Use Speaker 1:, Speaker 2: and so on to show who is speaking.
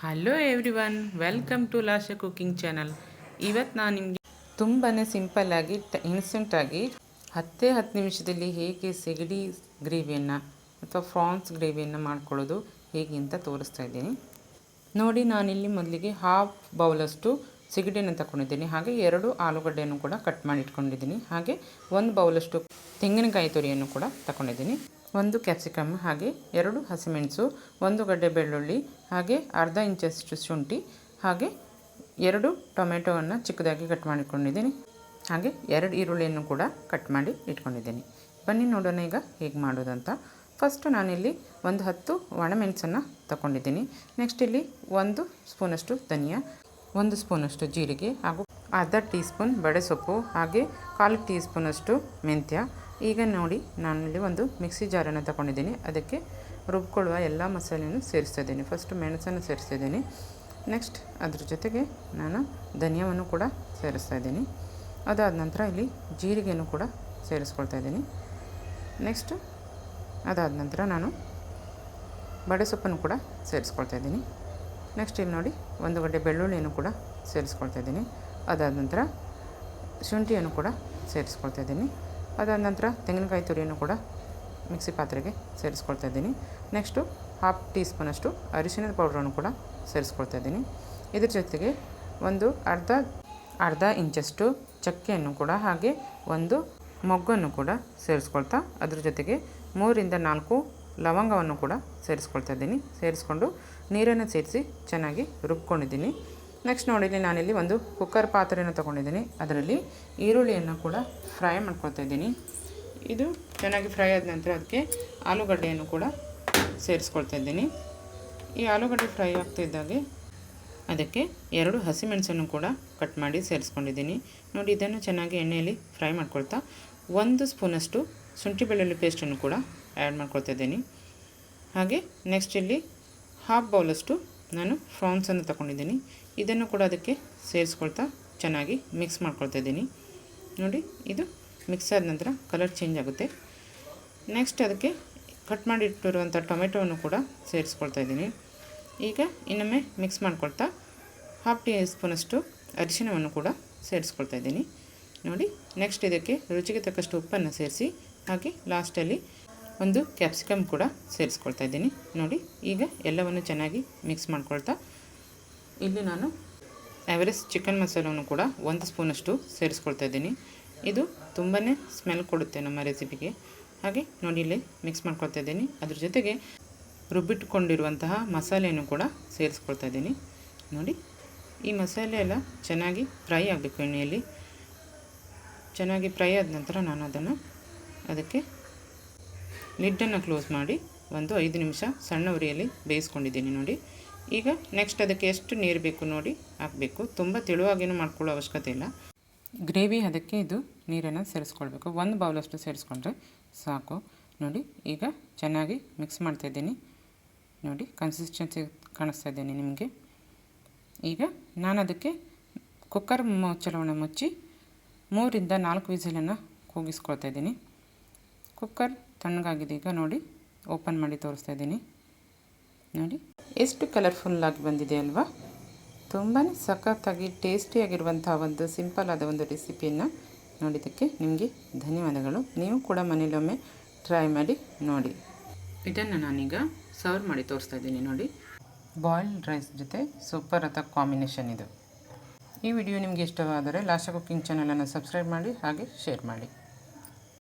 Speaker 1: Hello everyone, welcome to Lasha cooking channel. ಇವತ್ತು ನಾನು ನಿಮಗೆ ತುಂಬಾ ಸಿಂಪಲ್ಲಾಗಿ ಇನ್ಸ್ಟೆಂಟಾಗಿ 10 ನಿಮಿಷದಲ್ಲಿ ಹೇಗೆ ಸಿಗಡಿ ಗ್ರೇವಿಯನ್ನು ಅಥವಾ ಫ್ರಾನ್ಸ್ ಗ್ರೇವಿಯನ್ನು ಮಾಡ್ಕೊಳ್ಳೋದು ಹೇಗೆ ಅಂತ ತೋರಿಸ್ತಾ ಇದ್ದೀನಿ ನೋಡಿ. ನಾನಿಲ್ಲಿ ಮೊದಲಿಗೆ ಹಾಫ್ ಬೌಲಷ್ಟು ಸಿಗಡಿಯನ್ನು ತಗೊಂಡಿದ್ದೀನಿ. ಹಾಗೆ 2 ಆಲೂಗಡ್ಡೆಯನ್ನು ಕೂಡ ಕಟ್ ಮಾಡಿ ಇಟ್ಕೊಂಡಿದ್ದೀನಿ. ಹಾಗೆ 1 ಬೌಲಷ್ಟು ತೆಂಗಿನಕಾಯಿ ತುರಿಯನ್ನು ಕೂಡ ತಗೊಂಡಿದ್ದೀನಿ. 1 ಕ್ಯಾಪ್ಸಿಕಮ್, ಹಾಗೆ 2 ಹಸಿಮೆಣಸು, 1 ಗಡ್ಡೆ ಬೆಳ್ಳುಳ್ಳಿ, ಹಾಗೆ ಅರ್ಧ ಇಂಚಷ್ಟು ಶುಂಠಿ, ಹಾಗೆ 2 ಟೊಮೆಟೊವನ್ನು ಚಿಕ್ಕದಾಗಿ ಕಟ್ ಮಾಡಿಕೊಂಡಿದ್ದೀನಿ. ಹಾಗೆ 2 ಈರುಳ್ಳಿಯನ್ನು ಕೂಡ ಕಟ್ ಮಾಡಿ ಇಟ್ಕೊಂಡಿದ್ದೀನಿ. ಬನ್ನಿ ನೋಡೋಣ ಈಗ ಹೇಗೆ ಮಾಡೋದಂತ. ಫಸ್ಟು ನಾನಿಲ್ಲಿ 10 ಒಣಮೆಣಸನ್ನು ತಗೊಂಡಿದ್ದೀನಿ. ನೆಕ್ಸ್ಟ್ ಇಲ್ಲಿ 1 ಸ್ಪೂನಷ್ಟು ಧನಿಯಾ, 1 ಸ್ಪೂನಷ್ಟು ಜೀರಿಗೆ, ಹಾಗೂ ಅರ್ಧ ಟೀ ಸ್ಪೂನ್ ಬಡೆಸೊಪ್ಪು, ಹಾಗೆ 1/4 ಟೀ ಸ್ಪೂನಷ್ಟು ಮೆಂತ್ಯ. ಈಗ ನೋಡಿ, ನಾನಿಲ್ಲಿ ಒಂದು ಮಿಕ್ಸಿ ಜಾರನ್ನು ತಗೊಂಡಿದ್ದೀನಿ. ಅದಕ್ಕೆ ರುಬ್ಕೊಳ್ಳುವ ಎಲ್ಲ ಮಸಾಲೆಯನ್ನು ಸೇರಿಸ್ತಾ ಇದ್ದೀನಿ. ಫಸ್ಟು ಮೆಣಸನ್ನು ಸೇರಿಸ್ತಾ ಇದ್ದೀನಿ. ನೆಕ್ಸ್ಟ್ ಅದ್ರ ಜೊತೆಗೆ ನಾನು ಧನಿಯಾವನ್ನು ಕೂಡ ಸೇರಿಸ್ತಾ ಇದ್ದೀನಿ. ಅದಾದ ನಂತರ ಇಲ್ಲಿ ಜೀರಿಗೆಯನ್ನು ಕೂಡ ಸೇರಿಸ್ಕೊಳ್ತಾ ಇದ್ದೀನಿ. ನೆಕ್ಸ್ಟ್ ಅದಾದ ನಂತರ ನಾನು ಬಡೆಸೊಪ್ಪನ್ನು ಕೂಡ ಸೇರಿಸ್ಕೊಳ್ತಾ ಇದ್ದೀನಿ. ನೆಕ್ಸ್ಟ್ ಇಲ್ಲಿ ನೋಡಿ, 1 ಗಡ್ಡೆ ಬೆಳ್ಳುಳ್ಳಿಯನ್ನು ಕೂಡ ಸೇರಿಸ್ಕೊಳ್ತಾ ಇದ್ದೀನಿ. ಅದಾದ ನಂತರ ಶುಂಠಿಯನ್ನು ಕೂಡ ಸೇರಿಸ್ಕೊಳ್ತಾ ಇದ್ದೀನಿ. ಅದಾದ ನಂತರ ತೆಂಗಿನಕಾಯಿ ತುರಿಯನ್ನು ಕೂಡ ಮಿಕ್ಸಿ ಪಾತ್ರೆಗೆ ಸೇರಿಸ್ಕೊಳ್ತಾ ಇದ್ದೀನಿ. ನೆಕ್ಸ್ಟು 1/2 ಟೀ ಸ್ಪೂನಷ್ಟು ಅರಿಶಿಣದ ಪೌಡ್ರನ್ನು ಕೂಡ ಸೇರಿಸ್ಕೊಳ್ತಾ ಇದ್ದೀನಿ. ಇದ್ರ ಜೊತೆಗೆ ಒಂದು ಅರ್ಧ ಇಂಚಷ್ಟು ಚಕ್ಕೆಯನ್ನು ಕೂಡ, ಹಾಗೆ 1 ಮೊಗ್ಗನ್ನು ಕೂಡ ಸೇರಿಸ್ಕೊಳ್ತಾ, ಅದ್ರ ಜೊತೆಗೆ 3 ರಿಂದ 4 ಲವಂಗವನ್ನು ಕೂಡ ಸೇರಿಸ್ಕೊಳ್ತಾ ಇದ್ದೀನಿ. ಸೇರಿಸ್ಕೊಂಡು ನೀರನ್ನು ಸೇರಿಸಿ ಚೆನ್ನಾಗಿ ರುಬ್ಕೊಂಡಿದ್ದೀನಿ. ನೆಕ್ಸ್ಟ್ ನೋಡಿಲಿ, ನಾನಿಲ್ಲಿ ಒಂದು ಕುಕ್ಕರ್ ಪಾತ್ರೆಯನ್ನು ತೊಗೊಂಡಿದ್ದೀನಿ. ಅದರಲ್ಲಿ ಈರುಳ್ಳಿಯನ್ನು ಕೂಡ ಫ್ರೈ ಮಾಡ್ಕೊಳ್ತಾ ಇದ್ದೀನಿ. ಇದು ಚೆನ್ನಾಗಿ ಫ್ರೈ ಆದ ನಂತರ ಅದಕ್ಕೆ ಆಲೂಗಡ್ಡೆಯನ್ನು ಕೂಡ ಸೇರಿಸ್ಕೊಳ್ತಾ ಇದ್ದೀನಿ. ಈ ಆಲೂಗಡ್ಡೆ ಫ್ರೈ ಆಗ್ತಿದ್ದಾಗೆ ಅದಕ್ಕೆ 2 ಹಸಿಮೆಣಸನ್ನು ಕೂಡ ಕಟ್ ಮಾಡಿ ಸೇರಿಸ್ಕೊಂಡಿದ್ದೀನಿ. ನೋಡಿ, ಇದನ್ನು ಚೆನ್ನಾಗಿ ಎಣ್ಣೆಯಲ್ಲಿ ಫ್ರೈ ಮಾಡ್ಕೊಳ್ತಾ 1 ಸ್ಪೂನಷ್ಟು ಶುಂಠಿ ಬೆಳ್ಳುಳ್ಳಿ ಪೇಸ್ಟನ್ನು ಕೂಡ ಆ್ಯಡ್ ಮಾಡ್ಕೊಳ್ತಾ ಇದ್ದೀನಿ. ಹಾಗೆ ನೆಕ್ಸ್ಟ್ ಇಲ್ಲಿ 1/2 ಬೌಲಷ್ಟು ನಾನು ಫ್ರಾನ್ಸನ್ನು ತಗೊಂಡಿದ್ದೀನಿ. ಇದನ್ನು ಕೂಡ ಅದಕ್ಕೆ ಸೇರಿಸ್ಕೊಳ್ತಾ ಚೆನ್ನಾಗಿ ಮಿಕ್ಸ್ ಮಾಡ್ಕೊಳ್ತಾ ಇದ್ದೀನಿ. ನೋಡಿ, ಇದು ಮಿಕ್ಸ್ ಆದ ನಂತರ ಕಲರ್ ಚೇಂಜ್ ಆಗುತ್ತೆ. ನೆಕ್ಸ್ಟ್ ಅದಕ್ಕೆ ಕಟ್ ಮಾಡಿ ಇಟ್ಟಿರುವಂಥ ಟೊಮೆಟೊವನ್ನು ಕೂಡ ಸೇರಿಸ್ಕೊಳ್ತಾ ಇದ್ದೀನಿ. ಈಗ ಇನ್ನೊಮ್ಮೆ ಮಿಕ್ಸ್ ಮಾಡ್ಕೊಳ್ತಾ 1/2 ಟೀ ಸ್ಪೂನಷ್ಟು ಅರಿಶಿಣವನ್ನು ಕೂಡ ಸೇರಿಸ್ಕೊಳ್ತಾ ಇದ್ದೀನಿ. ನೋಡಿ, ನೆಕ್ಸ್ಟ್ ಇದಕ್ಕೆ ರುಚಿಗೆ ತಕ್ಕಷ್ಟು ಉಪ್ಪನ್ನು ಸೇರಿಸಿ, ಹಾಗೆ ಲಾಸ್ಟಲ್ಲಿ 1 ಕ್ಯಾಪ್ಸಿಕಮ್ ಕೂಡ ಸೇರಿಸ್ಕೊಳ್ತಾ ಇದ್ದೀನಿ. ನೋಡಿ, ಈಗ ಎಲ್ಲವನ್ನು ಚೆನ್ನಾಗಿ ಮಿಕ್ಸ್ ಮಾಡ್ಕೊಳ್ತಾ ಇಲ್ಲಿ ನಾನು ಎವರೆಸ್ಟ್ ಚಿಕನ್ ಮಸಾಲವನ್ನು ಕೂಡ 1 ಸ್ಪೂನಷ್ಟು ಸೇರಿಸ್ಕೊಳ್ತಾ ಇದ್ದೀನಿ. ಇದು ತುಂಬಾ ಸ್ಮೆಲ್ ಕೊಡುತ್ತೆ ನಮ್ಮ ರೆಸಿಪಿಗೆ. ಹಾಗೆ ನೋಡಿ, ಇಲ್ಲಿ ಮಿಕ್ಸ್ ಮಾಡ್ಕೊಳ್ತಾ ಇದ್ದೀನಿ. ಅದ್ರ ಜೊತೆಗೆ ರುಬ್ಬಿಟ್ಕೊಂಡಿರುವಂತಹ ಮಸಾಲೆಯನ್ನು ಕೂಡ ಸೇರಿಸ್ಕೊಳ್ತಾ ಇದ್ದೀನಿ. ನೋಡಿ, ಈ ಮಸಾಲೆ ಎಲ್ಲ ಚೆನ್ನಾಗಿ ಫ್ರೈ ಆಗಬೇಕು. ಎಣ್ಣೆಯಲ್ಲಿ ಚೆನ್ನಾಗಿ ಫ್ರೈ ಆದ ನಂತರ ನಾನು ಅದಕ್ಕೆ ಲಿಡ್ಡನ್ನು ಕ್ಲೋಸ್ ಮಾಡಿ ಒಂದು 5 ನಿಮಿಷ ಸಣ್ಣ ಉರಿಯಲ್ಲಿ ಬೇಯಿಸ್ಕೊಂಡಿದ್ದೀನಿ. ನೋಡಿ, ಈಗ ನೆಕ್ಸ್ಟ್ ಅದಕ್ಕೆ ಎಷ್ಟು ನೀರು ಬೇಕು ನೋಡಿ ಹಾಕಬೇಕು. ತುಂಬ ತೆಳುವಾಗೇನು ಮಾಡ್ಕೊಳ್ಳೋ ಅವಶ್ಯಕತೆ ಇಲ್ಲ. ಗ್ರೇವಿ ಅದಕ್ಕೆ ಇದು ನೀರನ್ನು ಸೇರಿಸ್ಕೊಳ್ಬೇಕು. 1 ಬೌಲಷ್ಟು ಸೇರಿಸ್ಕೊಂಡ್ರೆ ಸಾಕು. ನೋಡಿ, ಈಗ ಚೆನ್ನಾಗಿ ಮಿಕ್ಸ್ ಮಾಡ್ತಾಯಿದ್ದೀನಿ. ನೋಡಿ, ಕನ್ಸಿಸ್ಟೆನ್ಸಿ ಕಾಣಿಸ್ತಾ ಇದ್ದೀನಿ ನಿಮಗೆ. ಈಗ ನಾನು ಅದಕ್ಕೆ ಕುಕ್ಕರ್ ಮುಚ್ಚಳವನ್ನು ಮುಚ್ಚಿ 3 ರಿಂದ 4 ವಿಸಿಲನ್ನು ಕೂಗಿಸ್ಕೊಳ್ತಾ ಇದ್ದೀನಿ. ಕುಕ್ಕರ್ ತಣ್ಣಗಾಗಿದೆ. ಈಗ ನೋಡಿ, ಓಪನ್ ಮಾಡಿ ತೋರಿಸ್ತಾ ಇದ್ದೀನಿ. ನೋಡಿ, ಎಷ್ಟು ಕಲರ್ಫುಲ್ಲಾಗಿ ಬಂದಿದೆ ಅಲ್ವಾ? ತುಂಬಾ ಸಖತ್ತಾಗಿ ಟೇಸ್ಟಿಯಾಗಿರುವಂಥ ಒಂದು ಸಿಂಪಲ್ ಆದ ಒಂದು ರೆಸಿಪಿಯನ್ನು ನೋಡಿದ್ದಕ್ಕೆ ನಿಮಗೆ ಧನ್ಯವಾದಗಳು. ನೀವು ಕೂಡ ಮನೇಲೊಮ್ಮೆ ಟ್ರೈ ಮಾಡಿ ನೋಡಿ. ಇದನ್ನು ನಾನೀಗ ಸರ್ವ್ ಮಾಡಿ ತೋರಿಸ್ತಾ ಇದ್ದೀನಿ. ನೋಡಿ, ಬಾಯ್ಲ್ಡ್ ರೈಸ್ ಜೊತೆ ಸೂಪರ್ ಆದ ಕಾಂಬಿನೇಷನ್ ಇದು. ಈ ವಿಡಿಯೋ ನಿಮಗೆ ಇಷ್ಟವಾದರೆ ಲಾಶಾ ಕುಕಿಂಗ್ ಚಾನಲನ್ನು ಸಬ್ಸ್ಕ್ರೈಬ್ ಮಾಡಿ, ಹಾಗೆ ಶೇರ್ ಮಾಡಿ.